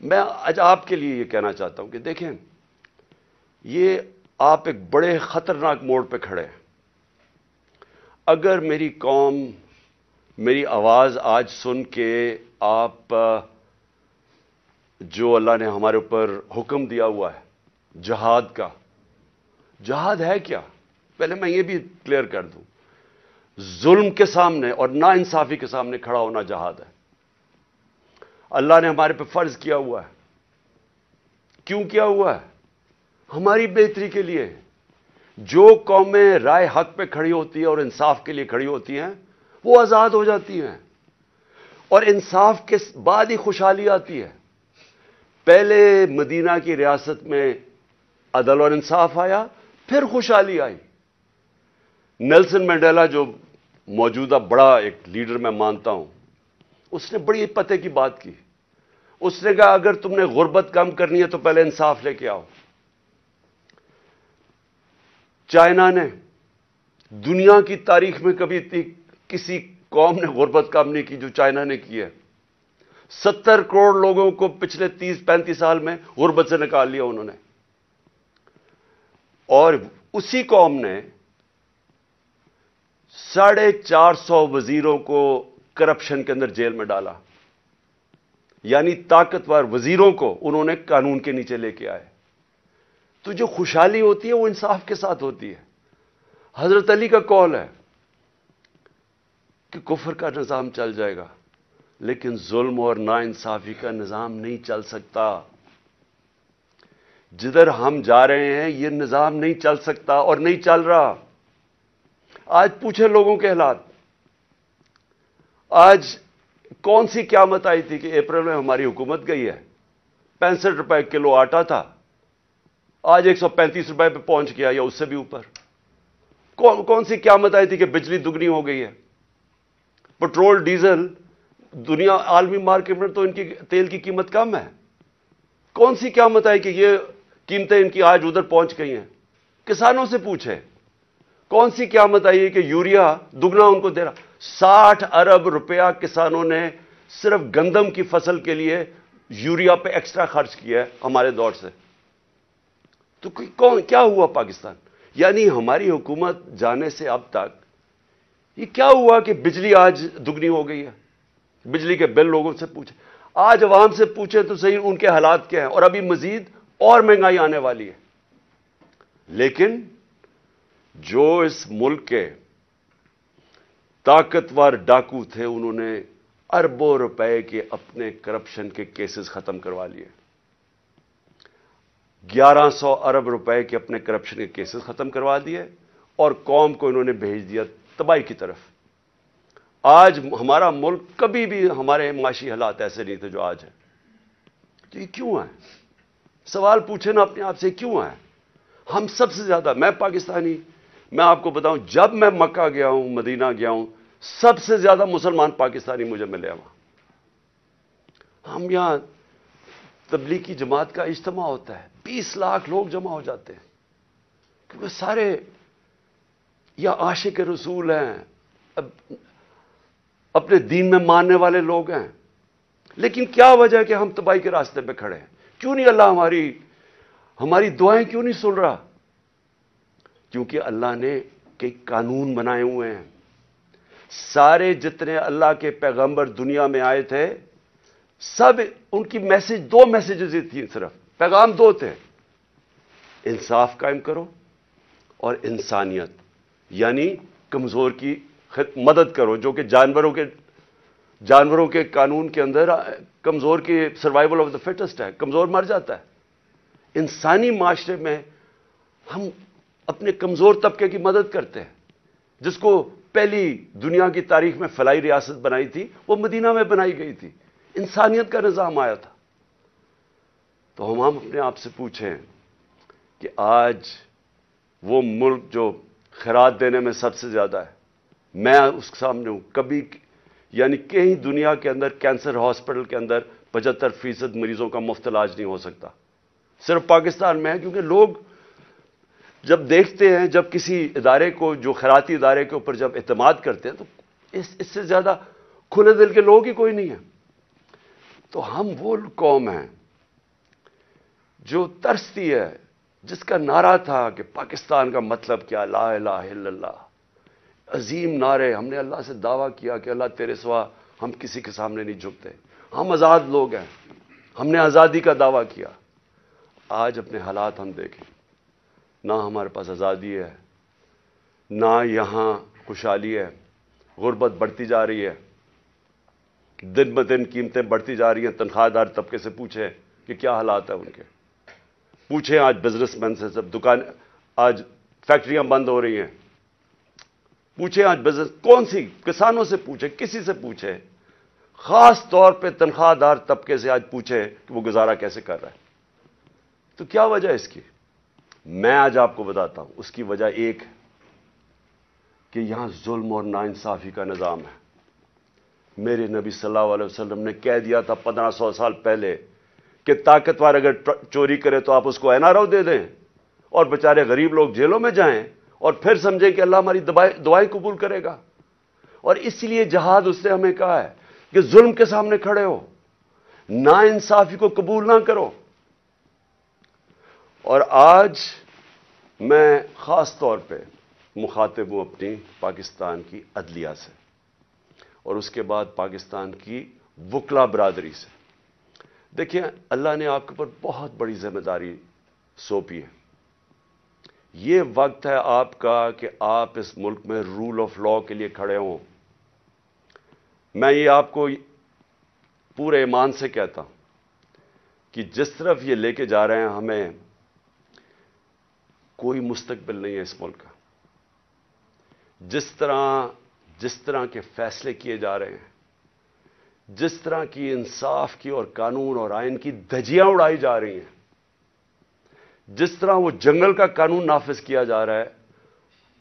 میں آج آپ کے لیے یہ کہنا چاہتا ہوں کہ دیکھیں، یہ آپ ایک بڑے خطرناک موڑ پہ کھڑے ہیں۔ اگر میری قوم میری آواز آج سن کے آپ جو اللہ نے ہمارے اوپر حکم دیا ہوا ہے جہاد کا، جہاد ہے کیا؟ پہلے میں یہ بھی کلیئر کر دوں، ظلم کے سامنے اور نا انصافی کے سامنے کھڑا ہونا جہاد ہے۔ اللہ نے ہمارے پہ فرض کیا ہوا ہے۔ کیوں کیا ہوا ہے؟ ہماری بہتری کے لیے۔ جو قومیں رائے حق پہ کھڑی ہوتی ہیں اور انصاف کے لیے کھڑی ہوتی ہیں وہ آزاد ہو جاتی ہیں، اور انصاف کے بعد ہی خوشحالی آتی ہے۔ پہلے مدینہ کی ریاست میں عدل اور انصاف آیا، پھر خوشحالی آئی۔ نیلسن منڈیلا جو موجودہ بڑا ایک لیڈر میں مانتا ہوں، اس نے بڑی پتے کی بات کی۔ اس نے کہا اگر تم نے غربت کم کرنی ہے تو پہلے انصاف لے کے آؤ۔ چائنا نے دنیا کی تاریخ میں کبھی کسی قوم نے غربت کم نہیں کی جو چائنا نے کی ہے۔ 70 کروڑ لوگوں کو پچھلے 30-35 سال میں غربت سے نکال لیا انہوں نے، اور اسی قوم نے 450 وزیروں کو کرپشن کے اندر جیل میں ڈالا، یعنی طاقتور وزیروں کو انہوں نے قانون کے نیچے لے کے آئے۔ تو جو خوشحالی ہوتی ہے وہ انصاف کے ساتھ ہوتی ہے۔ حضرت علی کا قول ہے کہ کفر کا نظام چل جائے گا لیکن ظلم اور ناانصافی کا نظام نہیں چل سکتا۔ جدھر ہم جا رہے ہیں یہ نظام نہیں چل سکتا اور نہیں چل رہا۔ آج پوچھیں لوگوں کے حالات۔ آج کون سی قیامت آئی تھی کہ اپریل میں ہماری حکومت گئی ہے؟ 65 روپے کلو آٹا تھا، آج 135 روپے پہ پہنچ گیا یا اس سے بھی اوپر۔ کون سی قیامت آئی تھی کہ بجلی دگنی ہو گئی ہے؟ پٹرول ڈیزل دنیا عالمی مارکیٹ میں تو ان کی تیل کی قیمت کم ہے۔ کون سی قیامت آئی کہ یہ قیمتیں ان کی آج ادھر پہنچ گئی ہیں؟ کسانوں سے پوچھیں کون سی قیامت آئی ہے کہ یوریا دگنا ان کو دے رہا؟ 60 ارب روپیہ کسانوں نے صرف گندم کی فصل کے لیے یوریا پہ ایکسٹرا خرچ کیا ہے ہمارے دور سے۔ تو کیا ہوا پاکستان؟ یعنی ہماری حکومت جانے سے اب تک یہ کیا ہوا کہ بجلی آج دگنی ہو گئی ہے؟ بجلی کے بل لوگوں سے پوچھیں، آج عوام سے پوچھیں تو صحیح ان کے حالات کیا ہیں، اور ابھی مزید اور مہنگائی آنے والی ہے۔ لیکن جو اس ملک کے طاقتور ڈاکو تھے انہوں نے اربوں روپے کے اپنے کرپشن کے کیسز ختم کروا لیے۔ 1100 ارب روپے کے اپنے کرپشن کے کیسز ختم کروا دیے اور قوم کو انہوں نے بھیج دیا تباہی کی طرف۔ آج ہمارا ملک، کبھی بھی ہمارے معاشی حالات ایسے نہیں تھے جو آج ہیں۔ تو یہ کیوں ہے؟ سوال پوچھیں نا اپنے آپ سے، کیوں ہے؟ ہم سب سے زیادہ، میں پاکستانی، میں آپ کو بتاؤں جب میں مکہ گیا ہوں، مدینہ گیا ہوں، سب سے زیادہ مسلمان پاکستانی مجھے ملے وہاں۔ ہم یہاں تبلیغی جماعت کا اجتماع ہوتا ہے، 20 لاکھ لوگ جمع ہو جاتے ہیں، کیونکہ سارے یا عاشق رسول ہیں، اپنے دین میں ماننے والے لوگ ہیں۔ لیکن کیا وجہ ہے کہ ہم تباہی کے راستے پہ کھڑے ہیں؟ کیوں نہیں اللہ ہماری دعائیں کیوں نہیں سن رہا؟ کیونکہ اللہ نے کئی قانون بنائے ہوئے ہیں۔ سارے جتنے اللہ کے پیغمبر دنیا میں آئے تھے، سب ان کی دو میسیجز تھیں، صرف پیغام دو تھے: انصاف قائم کرو اور انسانیت، یعنی کمزور کی مدد کرو، جو کہ جانوروں کے قانون کے اندر کمزور کی سروائیول آف دا فٹسٹ ہے، کمزور مر جاتا ہے۔ انسانی معاشرے میں ہم اپنے کمزور طبقے کی مدد کرتے ہیں۔ جس کو پہلی دنیا کی تاریخ میں فلاحی ریاست بنائی تھی وہ مدینہ میں بنائی گئی تھی، انسانیت کا نظام آیا تھا۔ تو ہم اپنے آپ سے پوچھیں کہ آج وہ ملک جو خیرات دینے میں سب سے زیادہ ہے، میں اس کے سامنے ہوں، کبھی یعنی کہیں دنیا کے اندر کینسر ہاسپٹل کے اندر 75% مریضوں کا مفت علاج نہیں ہو سکتا، صرف پاکستان میں ہے۔ کیونکہ لوگ جب دیکھتے ہیں، جب کسی ادارے کو، جو خیراتی ادارے کے اوپر جب اعتماد کرتے ہیں، تو اس سے زیادہ کھلے دل کے لوگ ہی کوئی نہیں ہے۔ تو ہم وہ قوم ہیں جو ترستی ہے، جس کا نعرہ تھا کہ پاکستان کا مطلب کیا، لا الہ الا اللہ، عظیم نعرے. ہم نے اللہ سے دعویٰ کیا کہ اللہ تیرے سوا ہم کسی کے سامنے نہیں جھکتے، ہم آزاد لوگ ہیں، ہم نے آزادی کا دعویٰ کیا. آج اپنے حالات ہم دیکھیں، نہ ہمارے پاس آزادی ہے، نہ یہاں خوشحالی ہے. غربت بڑھتی جا رہی ہے، دن بدن قیمتیں بڑھتی جا رہی ہیں. تنخواہ دار طبقے سے پوچھیں کہ کیا حالات ہیں ان کے. پوچھیں آج بزنس مین سے، سب دکان، آج فیکٹریاں بند ہو رہی ہیں. پوچھیں آج بزنس، کون سی، کسانوں سے پوچھیں، کسی سے پوچھیں، خاص طور پہ تنخواہ دار طبقے سے آج پوچھیں کہ وہ گزارا کیسے کر رہا ہے. تو کیا وجہ ہے اس کی؟ میں آج آپ کو بتاتا ہوں. اس کی وجہ ایک ہے کہ یہاں ظلم اور ناانصافی کا نظام ہے. میرے نبی صلی اللہ علیہ وسلم نے کہہ دیا تھا 1500 سال پہلے کہ طاقتور اگر چوری کرے تو آپ اس کو NRO دے دیں، اور بیچارے غریب لوگ جیلوں میں جائیں، اور پھر سمجھیں کہ اللہ ہماری دعائیں قبول کرے گا. اور اس لیے جہاد اس نے ہمیں کہا ہے کہ ظلم کے سامنے کھڑے ہو، ناانصافی کو قبول نہ کرو. اور آج میں خاص طور پہ مخاطب ہوں اپنی پاکستان کی عدلیہ سے، اور اس کے بعد پاکستان کی وکلا برادری سے. دیکھیں، اللہ نے آپ کے اوپر بہت بڑی ذمہ داری سونپی ہے. یہ وقت ہے آپ کا کہ آپ اس ملک میں رول آف لا کے لیے کھڑے ہوں. میں یہ آپ کو پورے ایمان سے کہتا ہوں کہ جس طرف یہ لے کے جا رہے ہیں، ہمیں کوئی مستقبل نہیں ہے اس ملک کا. جس طرح کے فیصلے کیے جا رہے ہیں، جس طرح کی انصاف کی اور قانون اور آئین کی دھجیاں اڑائی جا رہی ہیں، جس طرح وہ جنگل کا قانون نافذ کیا جا رہا ہے،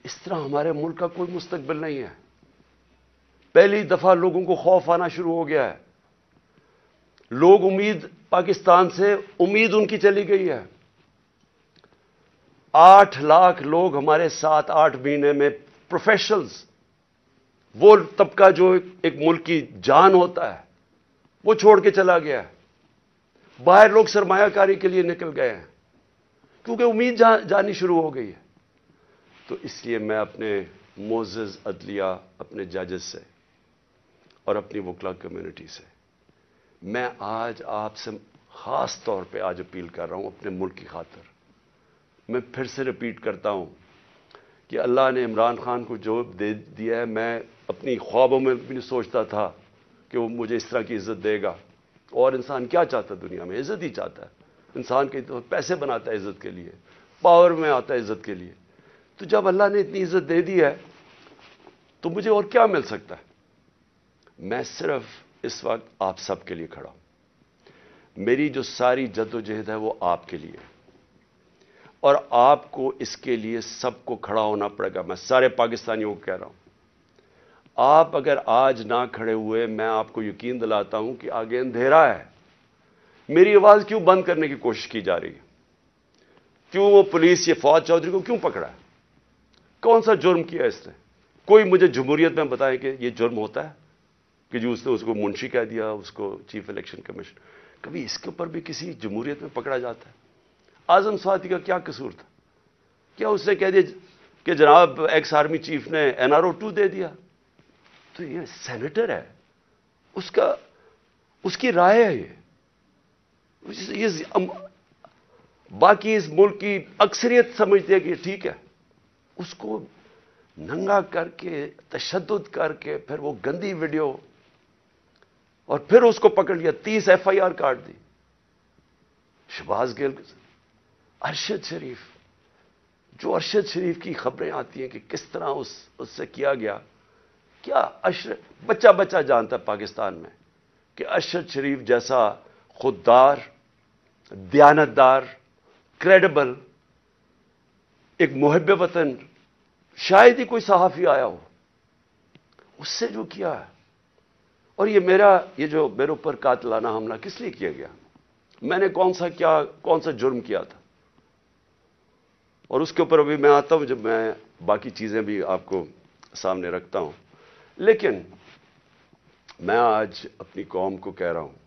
اس طرح ہمارے ملک کا کوئی مستقبل نہیں ہے. پہلی دفعہ لوگوں کو خوف آنا شروع ہو گیا ہے. لوگ پاکستان سے امید ان کی چلی گئی ہے. 8 لاکھ لوگ ہمارے 7-8 مہینے میں پروفیشنلز، وہ طبقہ جو ایک ملک کی جان ہوتا ہے، وہ چھوڑ کے چلا گیا ہے. باہر لوگ سرمایہ کاری کے لیے نکل گئے ہیں کیونکہ امید جانی شروع ہو گئی ہے. تو اس لیے میں اپنے معزز عدلیہ، اپنے ججز سے اور اپنی وکلا کمیونٹی سے، میں آج آپ سے خاص طور پہ آج اپیل کر رہا ہوں اپنے ملک کی خاطر. میں پھر سے ریپیٹ کرتا ہوں کہ اللہ نے عمران خان کو جو دے دیا ہے، میں اپنی خوابوں میں بھی نہیں سوچتا تھا کہ وہ مجھے اس طرح کی عزت دے گا. اور انسان کیا چاہتا ہے دنیا میں؟ عزت ہی چاہتا ہے. انسان کے تو پیسے بناتا ہے عزت کے لیے، پاور میں آتا ہے عزت کے لیے. تو جب اللہ نے اتنی عزت دے دی ہے تو مجھے اور کیا مل سکتا ہے؟ میں صرف اس وقت آپ سب کے لیے کھڑا ہوں. میری جو ساری جدوجہد ہے وہ آپ کے لیے، اور آپ کو اس کے لیے سب کو کھڑا ہونا پڑے گا. میں سارے پاکستانیوں کو کہہ رہا ہوں، آپ اگر آج نہ کھڑے ہوئے، میں آپ کو یقین دلاتا ہوں کہ آگے اندھیرا ہے. میری آواز کیوں بند کرنے کی کوشش کی جا رہی ہے؟ کیوں وہ پولیس یہ فواد چودھری کو کیوں پکڑا ہے؟ کون سا جرم کیا اس نے؟ کوئی مجھے جمہوریت میں بتائے کہ یہ جرم ہوتا ہے کہ جو اس نے اس کو منشی کہہ دیا، اس کو چیف الیکشن کمیشن. کبھی اس کے اوپر بھی کسی جمہوریت میں پکڑا جاتا ہے؟ اعظم سواتی کا کیا قصور تھا؟ کیا اس نے کہہ دیا کہ جناب ایکس آرمی چیف نے NRO 2 دے دیا؟ تو یہ سینیٹر ہے، اس کی رائے ہے. یہ باقی اس ملک کی اکثریت سمجھتی ہے کہ ٹھیک ہے. اس کو ننگا کر کے، تشدد کر کے، پھر وہ گندی ویڈیو، اور پھر اس کو پکڑ لیا، 30 FIR کاٹ دی. شہباز گل، ارشد شریف، جو ارشد شریف کی خبریں آتی ہیں کہ کس طرح اس سے کیا گیا. کیا بچہ جانتا ہے پاکستان میں کہ ارشد شریف جیسا خوددار، دیانتدار، کریڈیبل، ایک محب وطن شاید ہی کوئی صحافی آیا ہو. اس سے جو کیا ہے، اور یہ جو میرے اوپر قاتلانہ حملہ کس لیے کیا گیا؟ میں نے کون سا جرم کیا تھا؟ اور اس کے اوپر ابھی میں آتا ہوں جب میں باقی چیزیں بھی آپ کو سامنے رکھتا ہوں. لیکن میں آج اپنی قوم کو کہہ رہا ہوں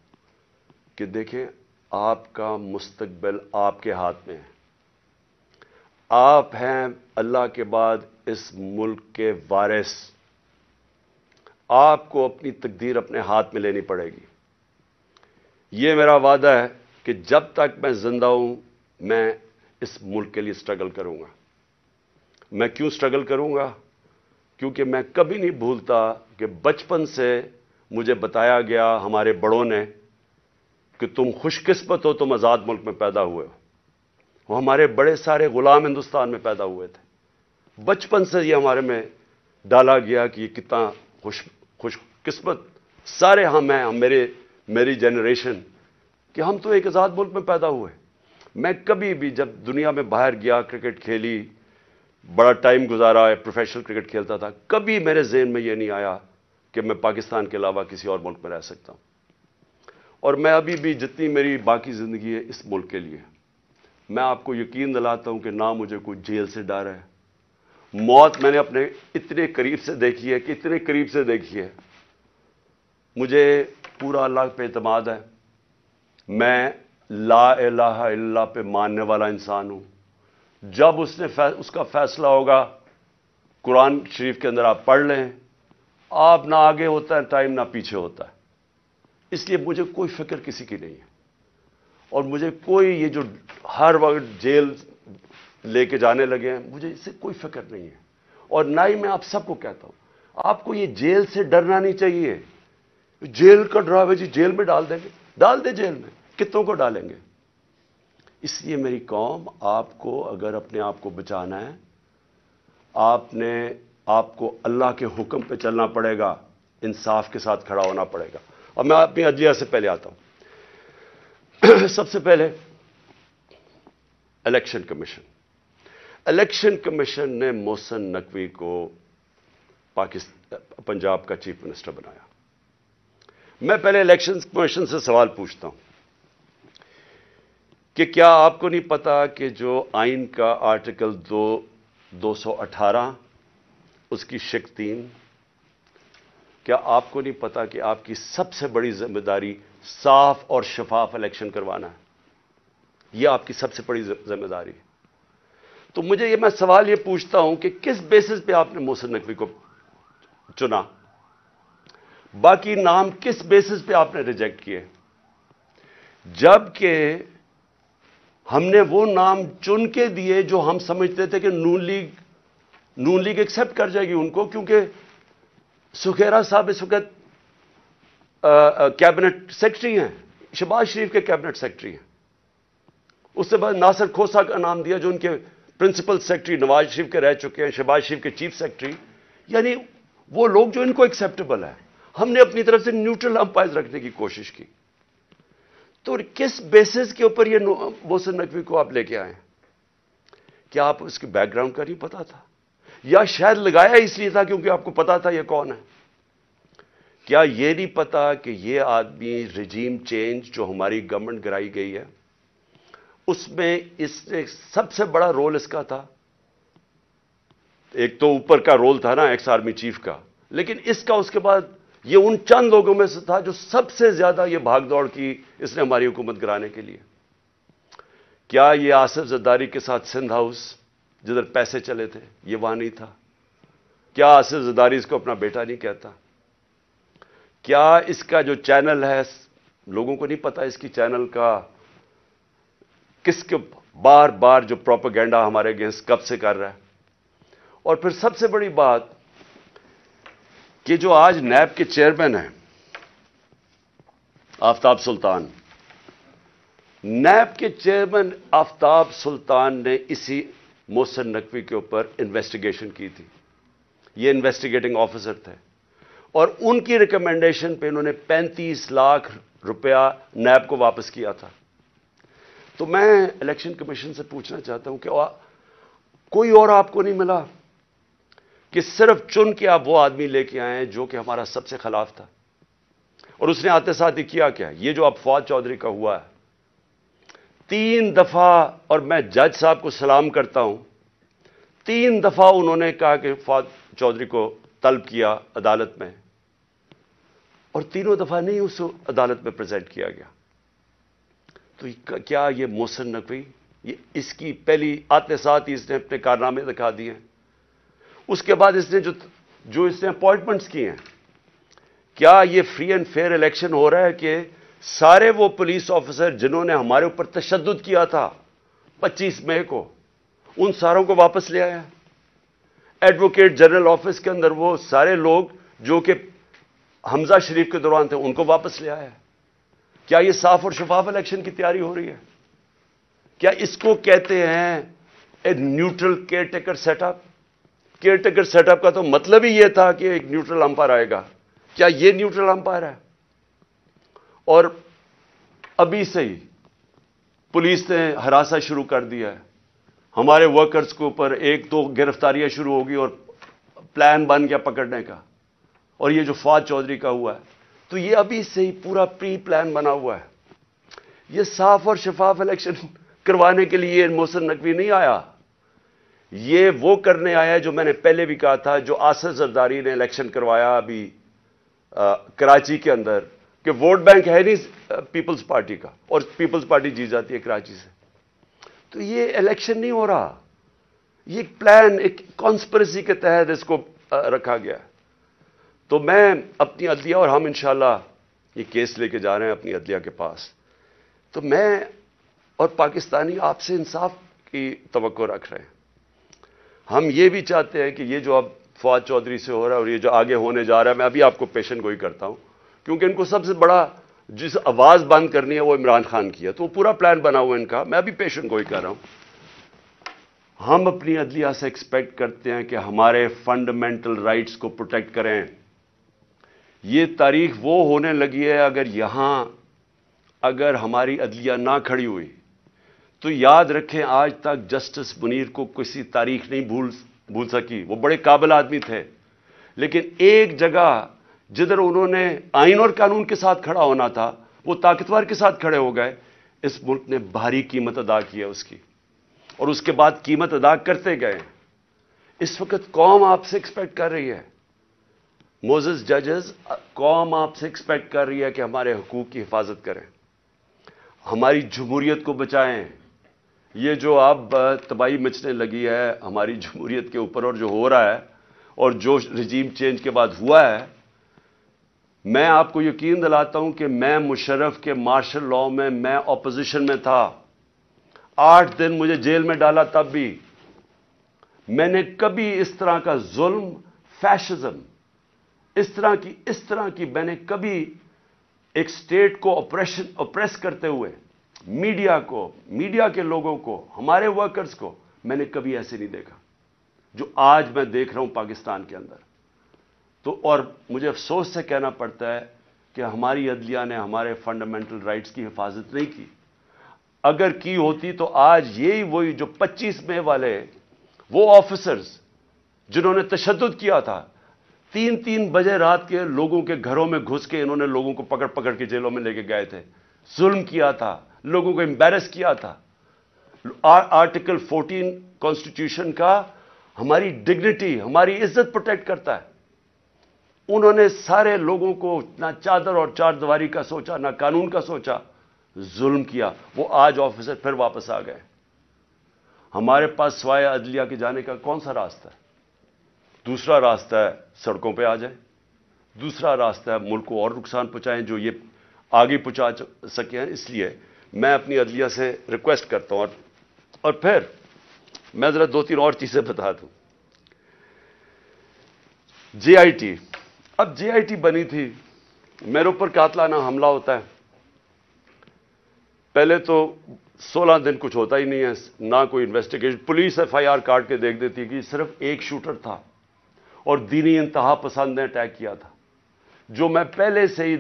کہ دیکھیں، آپ کا مستقبل آپ کے ہاتھ میں ہے. آپ ہیں اللہ کے بعد اس ملک کے وارث. آپ کو اپنی تقدیر اپنے ہاتھ میں لینی پڑے گی. یہ میرا وعدہ ہے کہ جب تک میں زندہ ہوں میں اس ملک کے لیے سٹرگل کروں گا. میں کیوں سٹرگل کروں گا؟ کیونکہ میں کبھی نہیں بھولتا کہ بچپن سے مجھے بتایا گیا ہمارے بڑوں نے کہ تم خوش قسمت ہو، تم آزاد ملک میں پیدا ہوئے ہو. وہ ہمارے بڑے سارے غلام ہندوستان میں پیدا ہوئے تھے. بچپن سے یہ ہمارے میں ڈالا گیا کہ یہ کتنا خوش قسمت سارے ہم ہیں، میری جنریشن، کہ ہم تو ایک آزاد ملک میں پیدا ہوئے. میں کبھی بھی جب دنیا میں باہر گیا، کرکٹ کھیلی، بڑا ٹائم گزارا ہے، پروفیشنل کرکٹ کھیلتا تھا، کبھی میرے ذہن میں یہ نہیں آیا کہ میں پاکستان کے علاوہ کسی اور ملک میں رہ سکتا ہوں. اور میں ابھی بھی جتنی میری باقی زندگی ہے اس ملک کے لیے. میں آپ کو یقین دلاتا ہوں کہ نہ مجھے کوئی جیل سے ڈر ہے. موت میں نے اپنے اتنے قریب سے دیکھی ہے کہ اتنے قریب سے دیکھی ہے. مجھے پورا اللہ پہ اعتماد ہے. میں لا الہ الا اللہ پہ ماننے والا انسان ہوں. جب اس کا فیصلہ ہوگا، قرآن شریف کے اندر آپ پڑھ لیں، آپ نہ آگے ہوتا ہے ٹائم نہ پیچھے ہوتا ہے. اس لیے مجھے کوئی فکر کسی کی نہیں ہے. اور مجھے کوئی یہ جو ہر وقت جیل لے کے جانے لگے ہیں، مجھے اس سے کوئی فکر نہیں ہے. اور نہ ہی میں آپ سب کو کہتا ہوں آپ کو یہ جیل سے ڈرنا نہیں چاہیے. جیل کا ڈراوے جی جیل میں ڈال دیں گے، ڈال دیں جیل میں، کتنوں کو ڈالیں گے. اس لیے میری قوم، آپ کو اگر اپنے آپ کو بچانا ہے، آپ کو اللہ کے حکم پہ چلنا پڑے گا، انصاف کے ساتھ کھڑا ہونا پڑے گا. اور میں اپنی عدلیہ سے پہلے آتا ہوں. سب سے پہلے الیکشن کمیشن نے محسن نقوی کو پنجاب کا چیف منسٹر بنایا. میں پہلے الیکشن کمیشن سے سوال پوچھتا ہوں کہ کیا آپ کو نہیں پتا کہ جو آئین کا آرٹیکل 218 اس کی شق 3، کیا آپ کو نہیں پتا کہ آپ کی سب سے بڑی ذمہ داری صاف اور شفاف الیکشن کروانا ہے؟ یہ آپ کی سب سے بڑی ذمہ داری ہے. تو میں سوال یہ پوچھتا ہوں کہ کس بیسس پہ آپ نے محسن نقوی کو چنا؟ باقی نام کس بیسس پہ آپ نے ریجیکٹ کیے؟ جبکہ ہم نے وہ نام چن کے دیے جو ہم سمجھتے تھے کہ نون لیگ ایکسپٹ کر جائے گی ان کو، کیونکہ سکھیرا صاحب اس وقت کیبنٹ سیکرٹری ہیں، شہباز شریف کے کیبنٹ سیکرٹری ہیں. اس سے بعد ناصر کھوسا کا نام دیا جو ان کے پرنسپل سیکرٹری نواز شریف کے رہ چکے ہیں، شہباز شریف کے چیف سیکرٹری. یعنی وہ لوگ جو ان کو ایکسیپٹیبل ہے. ہم نے اپنی طرف سے نیوٹرل امپائر رکھنے کی کوشش کی. تو کس بیسس کے اوپر یہ محسن نقوی کو آپ لے کے آئے؟ کیا آپ اس کے بیک گراؤنڈ کا نہیں پتا تھا؟ یا شاید لگایا اس لیے تھا کیونکہ آپ کو پتا تھا یہ کون ہے؟ کیا یہ نہیں پتا کہ یہ آدمی رجیم چینج جو ہماری گورنمنٹ گرائی گئی ہے اس میں اس نے سب سے بڑا رول اس کا تھا. ایک تو اوپر کا رول تھا نا ایکس آرمی چیف کا، لیکن اس کا اس کے بعد یہ ان چند لوگوں میں سے تھا جو سب سے زیادہ یہ بھاگ دوڑ کی اس نے ہماری حکومت گرانے کے لیے. کیا یہ آصف زرداری کے ساتھ سندھ ہاؤس جدھر پیسے چلے تھے یہ وہاں نہیں تھا؟ کیا آصف زرداری اس کو اپنا بیٹا نہیں کہتا؟ کیا اس کا جو چینل ہے، لوگوں کو نہیں پتا اس کی چینل کا کس کے بار بار جو پروپیگنڈا ہمارے اگینسٹ کب سے کر رہا ہے؟ اور پھر سب سے بڑی بات کہ جو آج نیب کے چیئرمین ہیں آفتاب سلطان، نیب کے چیئرمین آفتاب سلطان نے اسی محسن نقوی کے اوپر انویسٹیگیشن کی تھی. یہ انویسٹیگیٹنگ آفیسر تھے اور ان کی ریکمنڈیشن پہ انہوں نے 35 لاکھ روپیہ نیب کو واپس کیا تھا. تو میں الیکشن کمیشن سے پوچھنا چاہتا ہوں کہ کوئی اور آپ کو نہیں ملا کہ صرف چن کے آپ وہ آدمی لے کے آئے ہیں جو کہ ہمارا سب سے خلاف تھا؟ اور اس نے آتے ساتھ ہی کیا کیا؟ یہ جو اب فواد چودھری کا ہوا ہے 3 دفعہ، اور میں جج صاحب کو سلام کرتا ہوں، 3 دفعہ انہوں نے کہا کہ فواد چودھری کو طلب کیا عدالت میں، اور تینوں دفعہ نہیں اس کو عدالت میں پریزنٹ کیا گیا. تو کیا یہ محسن نقوی اس کی پہلی آتے ساتھ ہی اس نے اپنے کارنامے دکھا دیے. اس کے بعد اس نے جو اس نے اپوائنٹمنٹس کی ہیں, کیا یہ فری اینڈ فیئر الیکشن ہو رہا ہے کہ سارے وہ پولیس آفیسر جنہوں نے ہمارے اوپر تشدد کیا تھا 25 مئی کو, ان ساروں کو واپس لے آیا؟ ایڈوکیٹ جنرل آفس کے اندر وہ سارے لوگ جو کہ حمزہ شریف کے دوران تھے, ان کو واپس لے آیا؟ کیا یہ صاف اور شفاف الیکشن کی تیاری ہو رہی ہے؟ کیا اس کو کہتے ہیں ایک neutral caretaker setup? Caretaker setup کا تو مطلب ہی یہ تھا کہ ایک نیوٹرل امپائر آئے گا. کیا یہ نیوٹرل امپائر ہے؟ اور ابھی سے ہی پولیس نے ہراساں شروع کر دیا ہے ہمارے ورکرز کے اوپر. 1-2 گرفتاریاں شروع ہوگی اور پلان بن گیا پکڑنے کا. اور یہ جو فواد چودھری کا ہوا ہے, تو یہ ابھی سے ہی پورا پری پلان بنا ہوا ہے. یہ صاف اور شفاف الیکشن کروانے کے لیے محسن نقوی نہیں آیا, یہ وہ کرنے آیا ہے جو میں نے پہلے بھی کہا تھا, جو آصف زرداری نے الیکشن کروایا ابھی کراچی کے اندر, کہ ووٹ بینک ہے نہیں پیپلز پارٹی کا, اور پیپلز پارٹی جیت جاتی ہے کراچی سے. تو یہ الیکشن نہیں ہو رہا, یہ ایک پلان, ایک کانسپریسی کے تحت اس کو رکھا گیا. تو میں اپنی عدلیہ, اور ہم انشاءاللہ یہ کیس لے کے جا رہے ہیں اپنی عدلیہ کے پاس, تو میں اور پاکستانی آپ سے انصاف کی توقع رکھ رہے ہیں. ہم یہ بھی چاہتے ہیں کہ یہ جو اب فواد چودھری سے ہو رہا ہے اور یہ جو آگے ہونے جا رہا ہے, میں ابھی آپ کو پیشن گوئی کرتا ہوں, کیونکہ ان کو سب سے بڑا جس آواز بند کرنی ہے وہ عمران خان کی ہے, تو وہ پورا پلان بنا ہوا ہے ان کا. میں ابھی پیشن گوئی کر رہا ہوں. ہم اپنی عدلیہ سے ایکسپیکٹ کرتے ہیں کہ ہمارے فنڈامنٹل رائٹس کو پروٹیکٹ کریں. یہ تاریخ وہ ہونے لگی ہے, اگر ہماری عدلیہ نہ کھڑی ہوئی تو یاد رکھیں آج تک جسٹس منیر کو کسی تاریخ نہیں بھول سکی. وہ بڑے قابل آدمی تھے, لیکن ایک جگہ جدھر انہوں نے آئین اور قانون کے ساتھ کھڑا ہونا تھا وہ طاقتور کے ساتھ کھڑے ہو گئے. اس ملک نے بھاری قیمت ادا کی ہے اس کی, اور اس کے بعد قیمت ادا کرتے گئے. اس وقت قوم آپ سے ایکسپیکٹ کر رہی ہے, موزز ججز, قوم آپ سے ایکسپیکٹ کر رہی ہے کہ ہمارے حقوق کی حفاظت کریں, ہماری جمہوریت کو بچائیں. یہ جو اب تباہی مچنے لگی ہے ہماری جمہوریت کے اوپر, اور جو ہو رہا ہے اور جو رجیم چینج کے بعد ہوا ہے, میں آپ کو یقین دلاتا ہوں کہ میں مشرف کے مارشل لاء میں اپوزیشن میں تھا. 8 دن مجھے جیل میں ڈالا, تب بھی میں نے کبھی اس طرح کا ظلم, فیشزم, اس طرح کی میں نے کبھی ایک سٹیٹ کو اپریس کرتے ہوئے میڈیا کو, میڈیا کے لوگوں کو, ہمارے ورکرز کو, میں نے کبھی ایسے نہیں دیکھا جو آج میں دیکھ رہا ہوں پاکستان کے اندر. تو اور مجھے افسوس سے کہنا پڑتا ہے کہ ہماری عدلیہ نے ہمارے فنڈامنٹل رائٹس کی حفاظت نہیں کی. اگر کی ہوتی تو آج یہی وہی جو 25 مئی والے وہ آفیسرز جنہوں نے تشدد کیا تھا, 3 بجے رات کے لوگوں کے گھروں میں گھس کے انہوں نے لوگوں کو پکڑ کے جیلوں میں لے کے گئے تھے, ظلم کیا تھا, لوگوں کو امبیرس کیا تھا. آرٹیکل 14 کانسٹیٹیوشن کا ہماری ڈگنیٹی, ہماری عزت پروٹیکٹ کرتا ہے. انہوں نے سارے لوگوں کو نہ چادر اور چار دیواری کا سوچا, نہ قانون کا سوچا, ظلم کیا. وہ آج آفیسر پھر واپس آ گئے. ہمارے پاس سوائے عدلیہ کے جانے کا کون سا راستہ ہے؟ دوسرا راستہ ہے سڑکوں پہ آ جائیں, دوسرا راستہ ہے ملک کو اور نقصان پہنچائیں جو یہ آگے پہنچا سکے ہیں. اس لیے میں اپنی عدلیہ سے ریکویسٹ کرتا ہوں. اور پھر میں ذرا 2-3 اور چیزیں بتا دوں. جے آئی ٹی, اب جے آئی ٹی بنی تھی, میرے اوپر قاتلانہ حملہ ہوتا ہے. پہلے تو 16 دن کچھ ہوتا ہی نہیں ہے, نہ کوئی investigation. Police F I R کاٹ کے دیکھ دیتی کہ صرف ایک شوٹر تھا اور دینی انتہا پسند نے اٹیک کیا تھا, جو میں پہلے سے ہی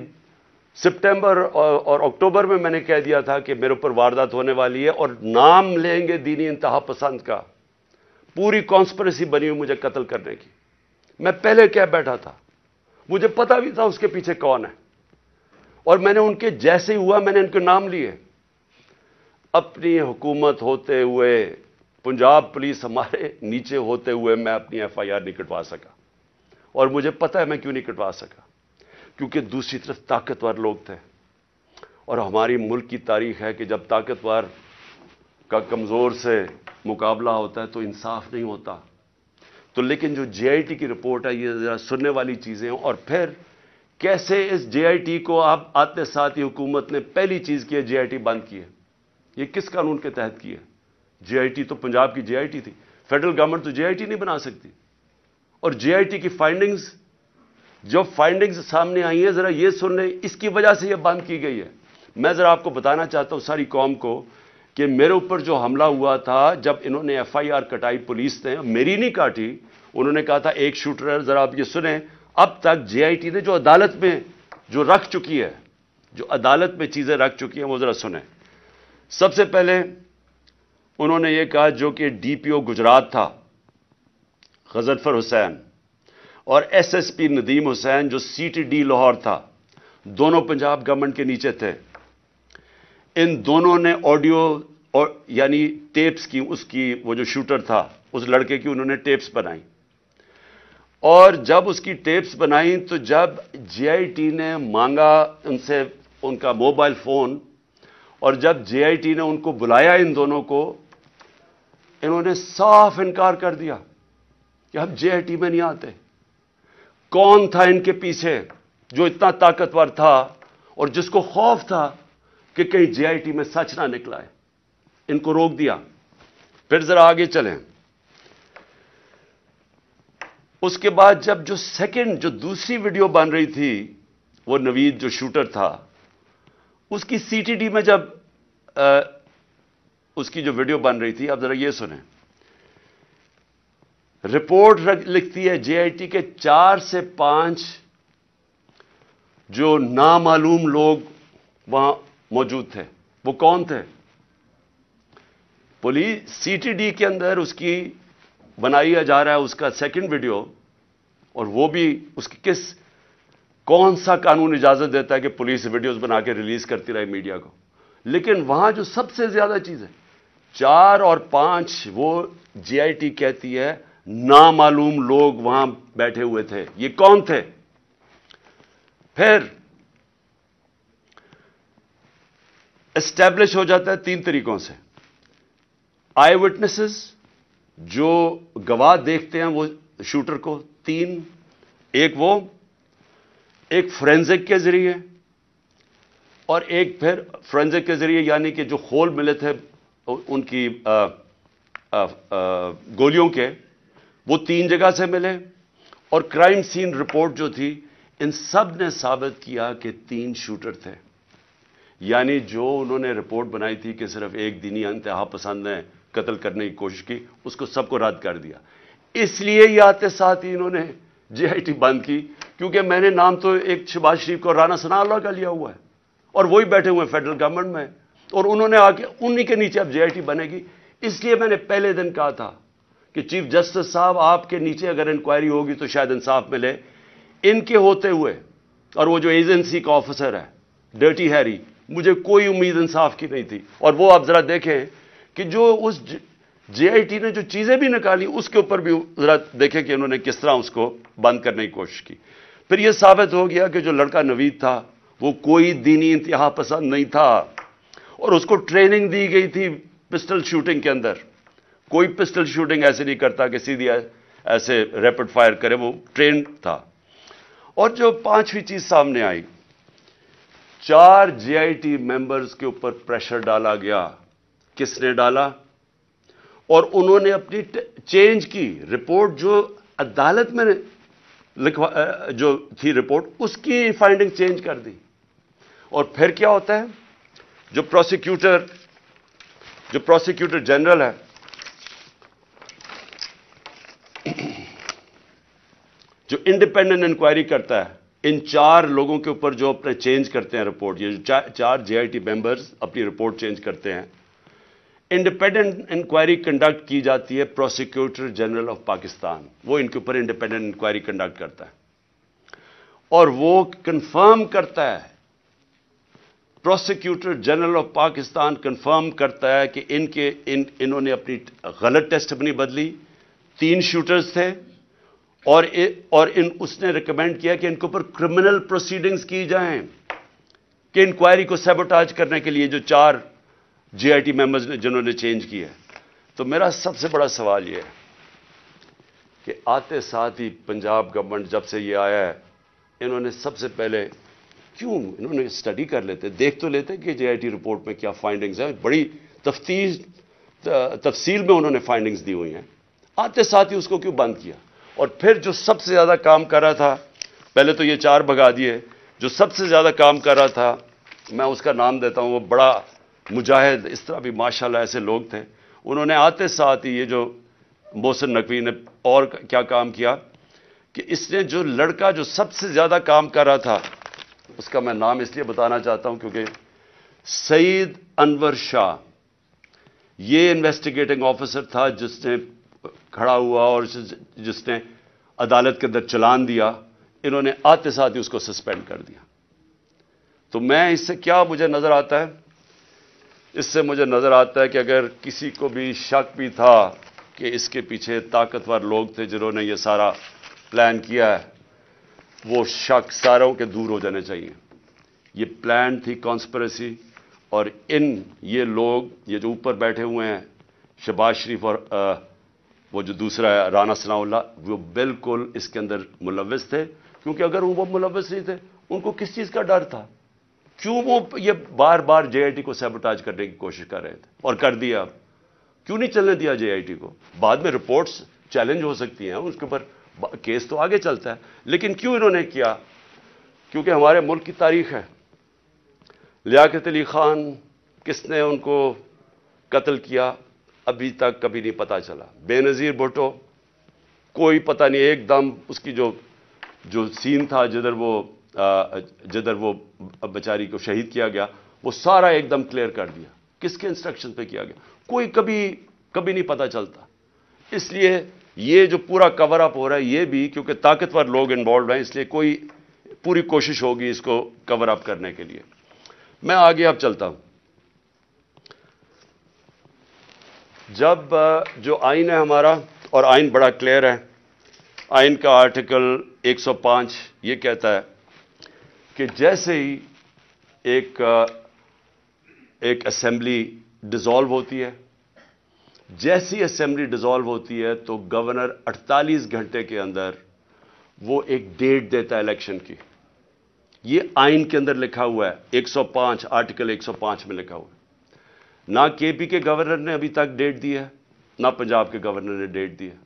سپٹمبر اور اکتوبر میں نے کہہ دیا تھا کہ میرے اوپر واردات ہونے والی ہے اور نام لیں گے دینی انتہا پسند کا. پوری کانسپریسی بنی ہوئی مجھے قتل کرنے کی. میں پہلے کہہ بیٹھا تھا, مجھے پتا بھی تھا اس کے پیچھے کون ہے, اور میں نے ان کے جیسے ہی ہوا میں نے ان کے نام لیے. اپنی حکومت ہوتے ہوئے, پنجاب پولیس ہمارے نیچے ہوتے ہوئے میں اپنی ایف آئی آر نہیں کٹوا سکا. اور مجھے پتا ہے میں کیوں نہیں کٹوا سکا, کیونکہ دوسری طرف طاقتور لوگ تھے اور ہماری ملک کی تاریخ ہے کہ جب طاقتور کا کمزور سے مقابلہ ہوتا ہے تو انصاف نہیں ہوتا. تو لیکن جو جے آئی ٹی کی رپورٹ ہے یہ ذرا سننے والی چیزیں ہیں. اور پھر کیسے اس جے آئی ٹی کو آپ آتے ساتھ ہی حکومت نے پہلی چیز کی ہے جے آئی ٹی بند کی ہے. یہ کس قانون کے تحت کی ہے؟ جے آئی ٹی تو پنجاب کی جے آئی ٹی تھی. فیڈرل گورنمنٹ تو جے آئی ٹی نہیں بنا سکتی. اور جے آئی ٹی کی فائنڈنگز جو فائنڈنگز سامنے آئی ہیں ذرا یہ سن لیں, اس کی وجہ سے یہ بند کی گئی ہے. میں ذرا آپ کو بتانا چاہتا ہوں ساری قوم کو کہ میرے اوپر جو حملہ ہوا تھا جب انہوں نے ایف آئی آر کٹائی پولیس نے, میری نہیں کاٹی, انہوں نے کہا تھا ایک شوٹر ہے. ذرا آپ یہ سنیں, اب تک جے آئی ٹی نے جو عدالت میں جو رکھ چکی ہے, جو عدالت میں چیزیں رکھ چکی ہیں وہ ذرا سنیں. سب سے پہلے انہوں نے یہ کہا جو کہ ڈی پی او گجرات تھا غضنفر حسین اور ایس ایس پی ندیم حسین جو سی ٹی ڈی لاہور تھا, دونوں پنجاب گورنمنٹ کے نیچے تھے. ان دونوں نے آڈیو اور یعنی ٹیپس کی, اس کی وہ جو شوٹر تھا اس لڑکے کی انہوں نے ٹیپس بنائی. اور جب اس کی ٹیپس بنائیں تو جب جے آئی ٹی نے مانگا ان سے ان کا موبائل فون, اور جب جے آئی ٹی نے ان کو بلایا ان دونوں کو, انہوں نے صاف انکار کر دیا کہ ہم جے آئی ٹی میں نہیں آتے. کون تھا ان کے پیچھے جو اتنا طاقتور تھا اور جس کو خوف تھا کہ کہیں جے آئی ٹی میں سچ نہ نکلا ہے؟ ان کو روک دیا. پھر ذرا آگے چلیں. اس کے بعد جب جو سیکنڈ جو دوسری ویڈیو بن رہی تھی, وہ نوید جو شوٹر تھا اس کی سی ٹی ڈی میں جب اس کی جو ویڈیو بن رہی تھی, اب ذرا یہ سنیں. رپورٹ لکھتی ہے جے آئی ٹی کے 4 سے 5 جو نامعلوم لوگ وہاں موجود تھے. وہ کون تھے؟ پولیس سی ٹی ڈی کے اندر اس کی بنایا جا رہا ہے اس کا سیکنڈ ویڈیو, اور وہ بھی اس کی کون سا قانون اجازت دیتا ہے کہ پولیس ویڈیوز بنا کے ریلیز کرتی رہے میڈیا کو. لیکن وہاں جو سب سے زیادہ چیز ہے 4 اور 5 وہ جے آئی ٹی کہتی ہے نامعلوم لوگ وہاں بیٹھے ہوئے تھے. یہ کون تھے؟ پھر اسٹیبلش ہو جاتا ہے 3 طریقوں سے. آئی وٹنسز جو گواہ دیکھتے ہیں وہ شوٹر کو 3, ایک فورینزک کے ذریعے, اور ایک پھر فورینزک کے ذریعے یعنی کہ جو خول ملے تھے ان کی گولیوں کے, وہ 3 جگہ سے ملے. اور کرائم سین رپورٹ جو تھی, ان سب نے ثابت کیا کہ 3 شوٹر تھے. یعنی جو انہوں نے رپورٹ بنائی تھی کہ صرف ایک دینی انتہا پسند نے قتل کرنے کی کوشش کی, اس کو سب کو رد کر دیا. اس لیے یہ آتے ساتھ ہی انہوں نے جے آئی ٹی بند کی, کیونکہ میں نے نام تو ایک شہباز شریف کو رانا ثناء اللہ کا لیا ہوا ہے, اور وہی بیٹھے ہوئے ہیں فیڈرل گورنمنٹ میں, اور انہوں نے آ کے انہی کے نیچے اب جے آئی ٹی بنے گی. اس لیے میں نے پہلے دن کہا تھا کہ چیف جسٹس صاحب آپ کے نیچے اگر انکوائری ہوگی تو شاید انصاف ملے. ان کے ہوتے ہوئے, اور وہ جو ایجنسی کا آفیسر ہے ڈرٹی ہیری, مجھے کوئی امید انصاف کی نہیں تھی. اور وہ آپ ذرا دیکھیں کہ جو اس جے آئی ٹی نے جو چیزیں بھی نکالی اس کے اوپر بھی ذرا دیکھیں کہ انہوں نے کس طرح اس کو بند کرنے کی کوشش کی. پھر یہ ثابت ہو گیا کہ جو لڑکا نوید تھا وہ کوئی دینی انتہا پسند نہیں تھا, اور اس کو ٹریننگ دی گئی تھی پسٹل شوٹنگ کے اندر. کوئی پسٹل شوٹنگ ایسے نہیں کرتا کہ سیدھی ایسے ریپڈ فائر کرے, وہ ٹرینڈ تھا. اور جو 5ویں چیز سامنے آئی, 4 جے آئی ٹی ممبرز کے اوپر پریشر ڈالا گیا. کس نے ڈالا؟ اور انہوں نے اپنی چینج کی رپورٹ, جو عدالت میں جو تھی رپورٹ, اس کی فائنڈنگ چینج کر دی. اور پھر کیا ہوتا ہے, جو پروسیکیوٹر جنرل ہے, جو انڈیپینڈنٹ انکوائری کرتا ہے ان 4 لوگوں کے اوپر جو اپنے چینج کرتے ہیں رپورٹ, یہ جو 4 جے آئی ٹی ممبرز اپنی رپورٹ چینج کرتے ہیں, انڈیپینڈنٹ انکوائری کنڈکٹ کی جاتی ہے پروسیکیوٹر جنرل آف پاکستان. وہ ان کے اوپر انڈیپینڈنٹ انکوائری کنڈکٹ کرتا ہے, اور وہ کنفرم کرتا ہے, prosecutor general of Pakistan confirm کرتا ہے کہ انہوں نے اپنی غلط ٹیسٹ اپنی بدلی. 3 شوٹرز تھے, اور اس نے ریکمینڈ کیا کہ ان کے اوپر کرمنل پروسیڈنگز کی جائیں. کہ انکوائری کو سیبوٹاج کرنے کے لیے جو 4 جے آئی ٹی ممبرز نے جنہوں نے چینج کیا ہے. تو میرا سب سے بڑا سوال یہ ہے کہ آتے ساتھ ہی پنجاب گورنمنٹ جب سے یہ آیا ہے, انہوں نے سب سے پہلے کیوں انہوں نے اسٹڈی کر لیتے, دیکھ تو لیتے کہ جے آئی ٹی رپورٹ میں کیا فائنڈنگز ہیں, بڑی تفصیل میں انہوں نے فائنڈنگز دی ہوئی ہیں. آتے ساتھ ہی اس کو کیوں بند کیا؟ اور پھر جو سب سے زیادہ کام کر رہا تھا, پہلے تو یہ 4 بھگا دیے, جو سب سے زیادہ کام کر رہا تھا, میں اس کا نام دیتا ہوں, وہ بڑا مجاہد, اس طرح بھی ماشاءاللہ ایسے لوگ تھے, انہوں نے آتے ساتھ ہی یہ جو محسن نقوی نے اور کیا کام کیا کہ اس نے جو لڑکا جو سب سے زیادہ کام کر رہا تھا, اس کا میں نام اس لیے بتانا چاہتا ہوں کیونکہ سعید انور شاہ, یہ انویسٹیگیٹنگ آفیسر تھا جس نے کھڑا ہوا اور جس نے عدالت کے اندر چلان دیا, انہوں نے آتے ساتھ ہی اس کو سسپینڈ کر دیا. تو میں اس سے کیا مجھے نظر آتا ہے, اس سے مجھے نظر آتا ہے کہ اگر کسی کو بھی شک بھی تھا کہ اس کے پیچھے طاقتور لوگ تھے جنہوں نے یہ سارا پلان کیا ہے, وہ شک ساروں کے دور ہو جانے چاہیے. یہ پلان تھی کانسپریسی, اور یہ لوگ یہ جو اوپر بیٹھے ہوئے ہیں شہباز شریف اور وہ جو دوسرا ہے رانا ثناء اللہ, وہ بالکل اس کے اندر ملوث تھے. کیونکہ اگر وہ ملوث نہیں تھے, ان کو کس چیز کا ڈر تھا؟ کیوں وہ یہ بار بار جے آئی ٹی کو سیبوٹاج کرنے کی کوشش کر رہے تھے, اور کر دیا. اب کیوں نہیں چلنے دیا جے آئی ٹی کو؟ بعد میں رپورٹس چیلنج ہو سکتی ہیں, اس کے اوپر کیس تو آگے چلتا ہے, لیکن کیوں انہوں نے کیا؟ کیونکہ ہمارے ملک کی تاریخ ہے. لیاقت علی خان کس نے ان کو قتل کیا ابھی تک کبھی نہیں پتا چلا. بے نظیر بھٹو کوئی پتہ نہیں, ایک دم اس کی جو سین تھا جدھر وہ بیچاری کو شہید کیا گیا, وہ سارا ایک دم کلیئر کر دیا. کس کے انسٹرکشن پہ کیا گیا کوئی کبھی نہیں پتا چلتا. اس لیے یہ جو پورا کور اپ ہو رہا ہے, یہ بھی کیونکہ طاقتور لوگ انوالوڈ ہیں, اس لیے کوئی پوری کوشش ہوگی اس کو کور اپ کرنے کے لیے. میں آگے اب چلتا ہوں. جب جو آئین ہے ہمارا, اور آئین بڑا کلیئر ہے, آئین کا آرٹیکل 105 یہ کہتا ہے کہ جیسے ہی ایک اسمبلی ڈیزالو ہوتی ہے, جیسی اسمبلی ڈیزالو ہوتی ہے تو گورنر 48 گھنٹے کے اندر وہ ایک ڈیٹ دیتا ہے الیکشن کی. یہ آئین کے اندر لکھا ہوا ہے, 105 آرٹیکل 105 میں لکھا ہوا ہے. نہ کے پی کے گورنر نے ابھی تک ڈیٹ دی ہے, نہ پنجاب کے گورنر نے ڈیٹ دی ہے.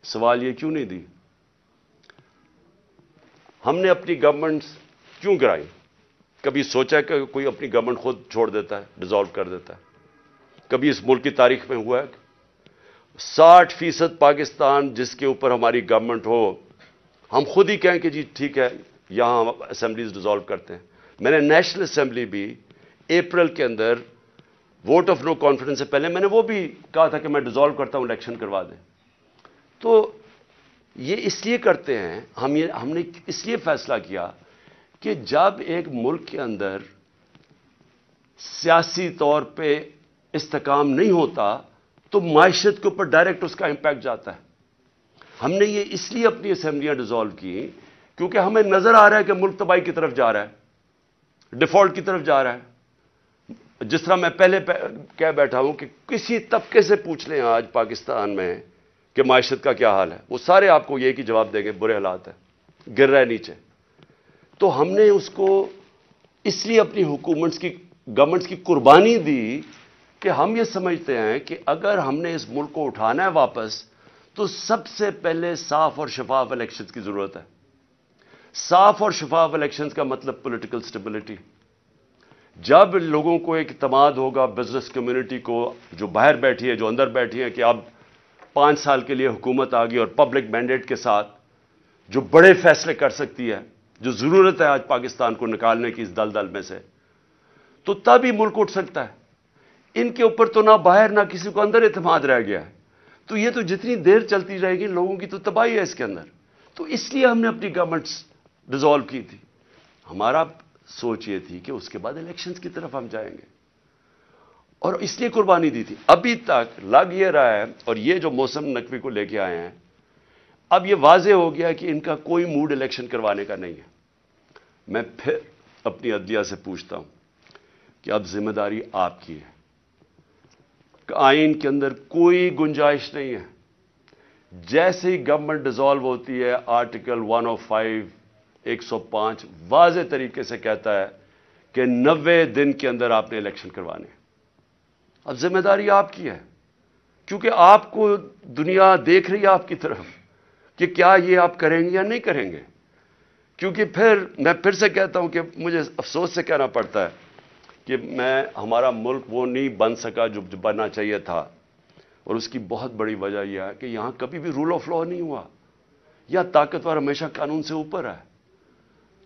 سوال یہ کیوں نہیں دی؟ ہم نے اپنی گورنمنٹ کیوں گرائی؟ کبھی سوچا کہ کوئی اپنی گورنمنٹ خود چھوڑ دیتا ہے, ڈیزالو کر دیتا ہے؟ کبھی اس ملک کی تاریخ میں ہوا ہے؟ 60% پاکستان جس کے اوپر ہماری گورنمنٹ ہو, ہم خود ہی کہیں کہ جی ٹھیک ہے یہاں ہم اسمبلیز ڈیزالو کرتے ہیں. میں نے نیشنل اسمبلی بھی اپریل کے اندر ووٹ آف نو کانفیڈنس سے پہلے میں نے وہ بھی کہا تھا کہ میں ڈیزالو کرتا ہوں, الیکشن کروا دیں. تو یہ اس لیے کرتے ہیں, ہم نے اس لیے فیصلہ کیا کہ جب ایک ملک کے اندر سیاسی طور پہ استحکام نہیں ہوتا تو معیشت کے اوپر ڈائریکٹ اس کا امپیکٹ جاتا ہے. ہم نے یہ اس لیے اپنی اسمبلیاں ڈیزالو کی کیونکہ ہمیں نظر آ رہا ہے کہ ملک تباہی کی طرف جا رہا ہے, ڈیفالٹ کی طرف جا رہا ہے. جس طرح میں پہلے کہہ بیٹھا ہوں کہ کسی طبقے سے پوچھ لیں آج پاکستان میں کہ معیشت کا کیا حال ہے, وہ سارے آپ کو یہ کی جواب دیں گے برے حالات ہیں, گر رہا ہے نیچے. تو ہم نے اس کو اس لیے اپنی گورنمنٹس کی قربانی دی کہ ہم یہ سمجھتے ہیں کہ اگر ہم نے اس ملک کو اٹھانا ہے واپس تو سب سے پہلے صاف اور شفاف الیکشنز کی ضرورت ہے. صاف اور شفاف الیکشنز کا مطلب پولیٹیکل سٹیبلٹی. جب لوگوں کو ایک اعتماد ہوگا, بزنس کمیونٹی کو جو باہر بیٹھی ہے جو اندر بیٹھی ہے, کہ اب 5 سال کے لیے حکومت آ گئی اور پبلک مینڈیٹ کے ساتھ جو بڑے فیصلے کر سکتی ہے, جو ضرورت ہے آج پاکستان کو نکالنے کی اس دلدل میں سے, تو تب ہی ملک اٹھ سکتا ہے. ان کے اوپر تو نہ باہر نہ کسی کو اندر اعتماد رہ گیا ہے. تو یہ تو جتنی دیر چلتی رہے گی لوگوں کی تو تباہی ہے اس کے اندر. تو اس لیے ہم نے اپنی گورنمنٹس ڈیزالو کی تھی. ہمارا سوچ یہ تھی کہ اس کے بعد الیکشنز کی طرف ہم جائیں گے, اور اس لیے قربانی دی تھی. ابھی تک لگ یہ رہا ہے, اور یہ جو محسن نقوی کو لے کے آئے ہیں, اب یہ واضح ہو گیا کہ ان کا کوئی موڈ الیکشن کروانے کا نہیں ہے. میں پھر اپنی عدلیہ سے پوچھتا ہوں کہ اب ذمہ داری آپ کی ہے. آئین کے اندر کوئی گنجائش نہیں ہے. جیسے ہی گورنمنٹ ڈیزالو ہوتی ہے آرٹیکل 105 105 واضح طریقے سے کہتا ہے کہ 90 دن کے اندر آپ نے الیکشن کروانے. اب ذمہ داری آپ کی ہے کیونکہ آپ کو دنیا دیکھ رہی ہے آپ کی طرف کہ کیا یہ آپ کریں گے یا نہیں کریں گے. کیونکہ میں پھر سے کہتا ہوں کہ مجھے افسوس سے کہنا پڑتا ہے کہ ہمارا ملک وہ نہیں بن سکا جو بننا چاہیے تھا. اور اس کی بہت بڑی وجہ یہ ہے کہ یہاں کبھی بھی رول آف لا نہیں ہوا. یا طاقتور ہمیشہ قانون سے اوپر ہے.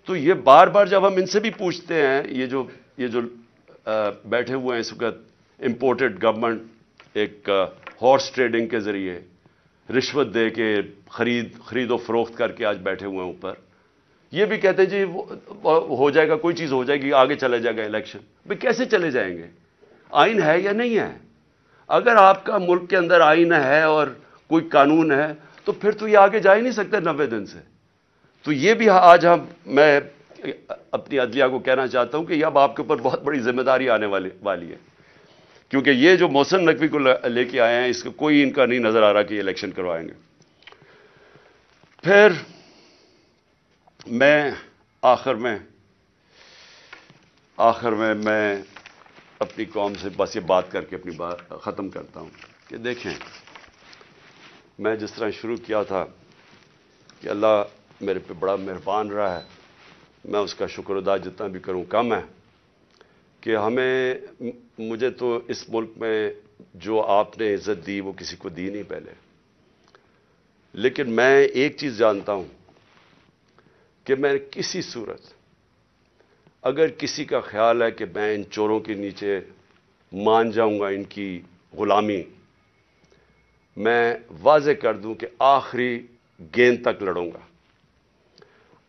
تو یہ بار بار جب ہم ان سے بھی پوچھتے ہیں، یہ جو بیٹھے ہوئے ہیں اس وقت امپورٹڈ گورنمنٹ ایک ہارس ٹریڈنگ کے ذریعے رشوت دے کے خرید و فروخت کر کے آج بیٹھے ہوئے ہیں اوپر، یہ بھی کہتے ہیں جی ہو جائے گا، کوئی چیز ہو جائے گی، آگے چلے جائے گا الیکشن. بھئی کیسے چلے جائیں گے؟ آئین ہے یا نہیں ہے؟ اگر آپ کا ملک کے اندر آئین ہے اور کوئی قانون ہے تو پھر تو یہ آگے جا ہی نہیں سکتے 90 دن سے. تو یہ بھی آج میں اپنی عدلیہ کو کہنا چاہتا ہوں کہ اب آپ کے اوپر بہت بڑی ذمہ داری آنے والی ہے. کیونکہ یہ جو محسن نقوی کو لے کے آئے ہیں اس کو کوئی ان کا نہیں نظر آ رہا کہ یہ الیکشن کروائیں گے. پھر میں آخر میں میں اپنی قوم سے بس یہ بات کر کے اپنی بات ختم کرتا ہوں کہ دیکھیں، میں جس طرح شروع کیا تھا کہ اللہ میرے پہ بڑا مہربان رہا ہے، میں اس کا شکر ادا جتنا بھی کروں کم ہے کہ مجھے تو اس ملک میں جو آپ نے عزت دی وہ کسی کو دی نہیں پہلے. لیکن میں ایک چیز جانتا ہوں کہ میں کسی صورت اگر کسی کا خیال ہے کہ میں ان چوروں کے نیچے مان جاؤں گا، ان کی غلامی، میں واضح کر دوں کہ آخری گیند تک لڑوں گا،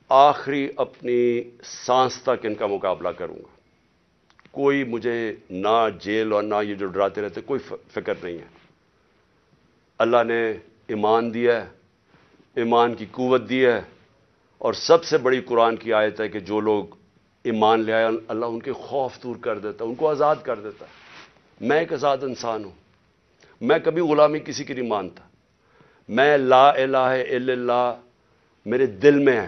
آخری اپنی سانس تک ان کا مقابلہ کروں گا. کوئی مجھے نہ جیل اور نہ یہ جو ڈراتے رہتے کوئی فکر نہیں ہے. اللہ نے ایمان دیا ہے، ایمان کی قوت دی ہے، اور سب سے بڑی قرآن کی آیت ہے کہ جو لوگ ایمان لے آئے اللہ ان کے خوف دور کر دیتا ہے، ان کو آزاد کر دیتا ہے. میں ایک آزاد انسان ہوں، میں کبھی غلامی کسی کی نہیں مانتا. میں لا الہ الا اللہ میرے دل میں ہے.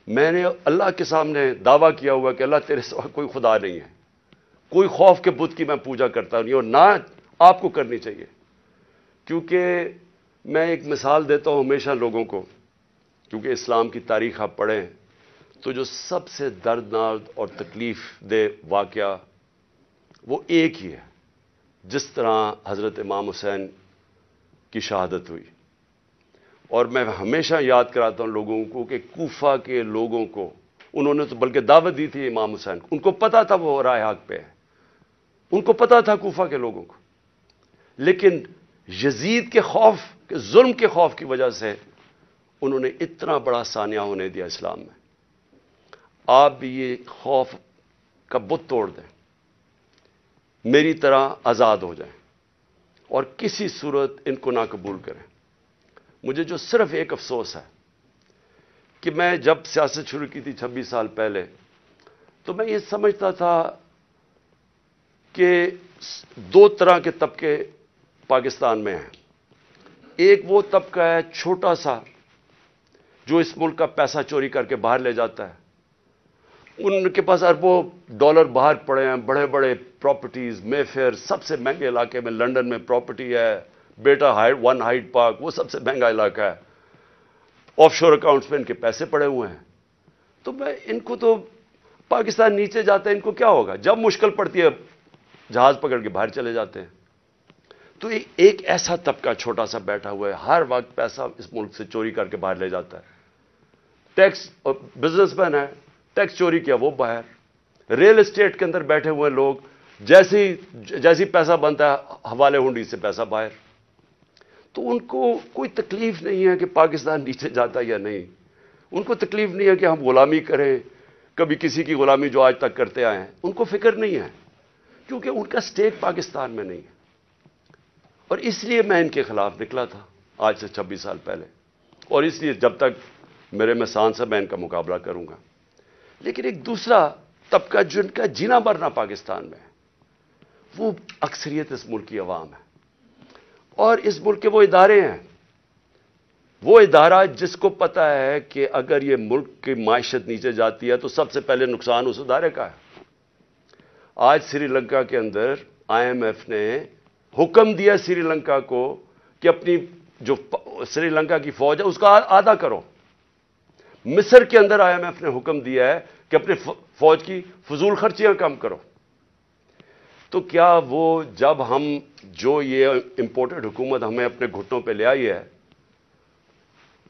میں نے اللہ کے سامنے دعویٰ کیا ہوا کہ اللہ تیرے سوا کوئی خدا نہیں ہے. کوئی خوف کے بت کی میں پوجا کرتا نہیں، اور نہ آپ کو کرنی چاہیے. کیونکہ میں ایک مثال دیتا ہوں ہمیشہ لوگوں کو، کیونکہ اسلام کی تاریخ آپ پڑھیں تو جو سب سے دردناک اور تکلیف دہ واقعہ وہ ایک ہی ہے. جس طرح حضرت امام حسین کی شہادت ہوئی، اور میں ہمیشہ یاد کراتا ہوں لوگوں کو کہ کوفہ کے لوگوں کو انہوں نے تو بلکہ دعوت دی تھی امام حسین کو، ان کو پتا تھا وہ رائے حق پہ ہے، ان کو پتا تھا کوفہ کے لوگوں کو، لیکن یزید کے خوف کے ظلم کے خوف کی وجہ سے انہوں نے اتنا بڑا سانیہ ہونے دیا اسلام میں. آپ بھی یہ خوف کا بت توڑ دیں، میری طرح آزاد ہو جائیں اور کسی صورت ان کو نہ قبول کریں. مجھے جو صرف ایک افسوس ہے کہ میں جب سیاست شروع کی تھی 26 سال پہلے تو میں یہ سمجھتا تھا کہ 2 طرح کے طبقے پاکستان میں ہیں. ایک وہ طبقہ ہے چھوٹا سا جو اس ملک کا پیسہ چوری کر کے باہر لے جاتا ہے، ان کے پاس اربوں ڈالر باہر پڑے ہیں، بڑے بڑے پراپرٹیز، مے فیئر سب سے مہنگے علاقے میں لنڈن میں پراپرٹی ہے، بیٹا ون ہائیڈ پارک وہ سب سے مہنگا علاقہ ہے، آف شور اکاؤنٹس میں ان کے پیسے پڑے ہوئے ہیں. تو میں ان کو تو پاکستان نیچے جاتا ہے ان کو کیا ہوگا، جب مشکل پڑتی ہے جہاز پکڑ کے باہر چلے جاتے ہیں. تو ایک ایسا طبقہ چھوٹا سا بیٹھا ہوا ہے، ہر وقت پیسہ اس ملک سے چوری کر کے باہر لے جاتا ہے. ٹیکس بزنس مین ہے، ٹیکس چوری کیا وہ باہر. ریل اسٹیٹ کے اندر بیٹھے ہوئے لوگ جیسی پیسہ بنتا ہے حوالے ہنڈی سے پیسہ باہر. تو ان کو کوئی تکلیف نہیں ہے کہ پاکستان نیچے جاتا یا نہیں، ان کو تکلیف نہیں ہے کہ ہم غلامی کریں، کبھی کسی کی غلامی جو آج تک کرتے آئے ہیں ان کو فکر نہیں ہے، کیونکہ ان کا سٹیک پاکستان میں نہیں ہے. اور اس لیے میں ان کے خلاف نکلا تھا آج سے 26 سال پہلے، اور اس لیے جب تک میرے میں سانس ہے میں ان کا مقابلہ کروں گا. لیکن ایک دوسرا طبقہ جن کا جینا مرنا پاکستان میں وہ اکثریت اس ملک کی عوام ہے. اور اس ملک کے وہ ادارے ہیں، وہ ادارہ جس کو پتا ہے کہ اگر یہ ملک کی معیشت نیچے جاتی ہے تو سب سے پہلے نقصان اس ادارے کا ہے. آج سری لنکا کے اندر آئی ایم ایف نے حکم دیا سری لنکا کو کہ اپنی جو سری لنکا کی فوج ہے اس کا آدھا کرو. مصر کے اندر آئی ایم ایف نے حکم دیا ہے کہ اپنی فوج کی فضول خرچیاں کم کرو. تو کیا وہ جب ہم جو یہ امپورٹڈ حکومت ہمیں اپنے گھٹنوں پہ لے آئی ہے،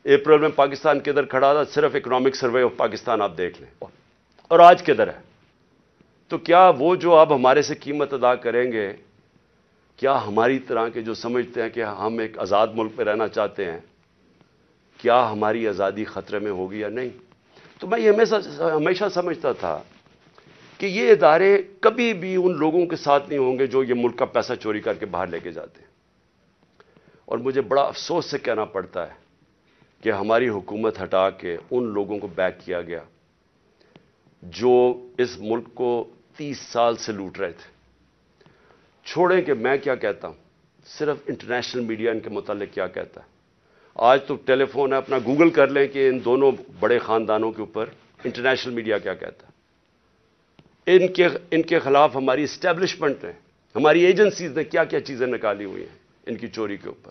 اپریل میں پاکستان کے ادھر کھڑا تھا، صرف اکنامک سروے آف پاکستان آپ دیکھ لیں، اور آج کے ادھر ہے. تو کیا وہ جو اب ہمارے سے قیمت ادا کریں گے، کیا ہماری طرح کے جو سمجھتے ہیں کہ ہم ایک آزاد ملک پہ رہنا چاہتے ہیں، کیا ہماری آزادی خطرے میں ہوگی یا نہیں؟ تو میں یہ ہمیشہ سمجھتا تھا کہ یہ ادارے کبھی بھی ان لوگوں کے ساتھ نہیں ہوں گے جو یہ ملک کا پیسہ چوری کر کے باہر لے کے جاتے ہیں. اور مجھے بڑا افسوس سے کہنا پڑتا ہے کہ ہماری حکومت ہٹا کے ان لوگوں کو بیک کیا گیا جو اس ملک کو 30 سال سے لوٹ رہے تھے. چھوڑیں کہ میں کیا کہتا ہوں، صرف انٹرنیشنل میڈیا ان کے متعلق کیا کہتا ہے. آج تو ٹیلی فون ہے، اپنا گوگل کر لیں کہ ان دونوں بڑے خاندانوں کے اوپر انٹرنیشنل میڈیا کیا کہتا ہے. ان کے خلاف ہماری اسٹیبلشمنٹ نے، ہماری ایجنسیز نے کیا کیا چیزیں نکالی ہوئی ہیں ان کی چوری کے اوپر.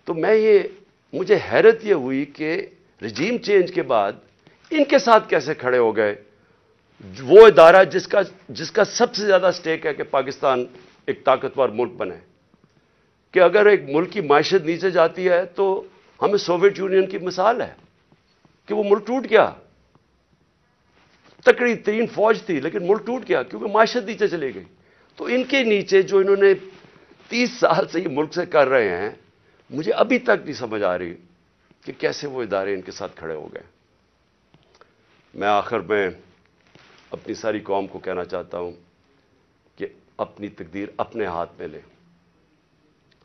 تو مجھے حیرت یہ ہوئی کہ رجیم چینج کے بعد ان کے ساتھ کیسے کھڑے ہو گئے وہ ادارہ جس کا سب سے زیادہ سٹیک ہے کہ پاکستان ایک طاقتور ملک بنے. کہ اگر ایک ملک کی معیشت نیچے جاتی ہے تو ہمیں سوویت یونین کی مثال ہے کہ وہ ملک ٹوٹ گیا، تکڑی ترین فوج تھی لیکن ملک ٹوٹ گیا کیونکہ معیشت نیچے چلی گئی. تو ان کے نیچے جو انہوں نے 30 سال سے یہ ملک سے کر رہے ہیں، مجھے ابھی تک نہیں سمجھ آ رہی کہ کیسے وہ ادارے ان کے ساتھ کھڑے ہو گئے. میں آخر میں اپنی ساری قوم کو کہنا چاہتا ہوں کہ اپنی تقدیر اپنے ہاتھ میں لیں.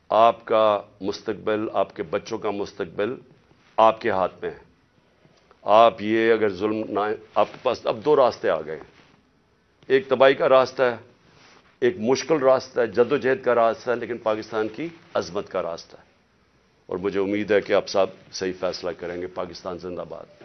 آپ کا مستقبل، آپ کے بچوں کا مستقبل آپ کے ہاتھ میں ہے. آپ یہ اگر ظلم نہ، آپ کے پاس اب 2 راستے آ گئے، ایک تباہی کا راستہ ہے، ایک مشکل راستہ ہے، جدوجہد کا راستہ ہے، لیکن پاکستان کی عظمت کا راستہ ہے. اور مجھے امید ہے کہ آپ سب صحیح فیصلہ کریں گے. پاکستان زندہ باد.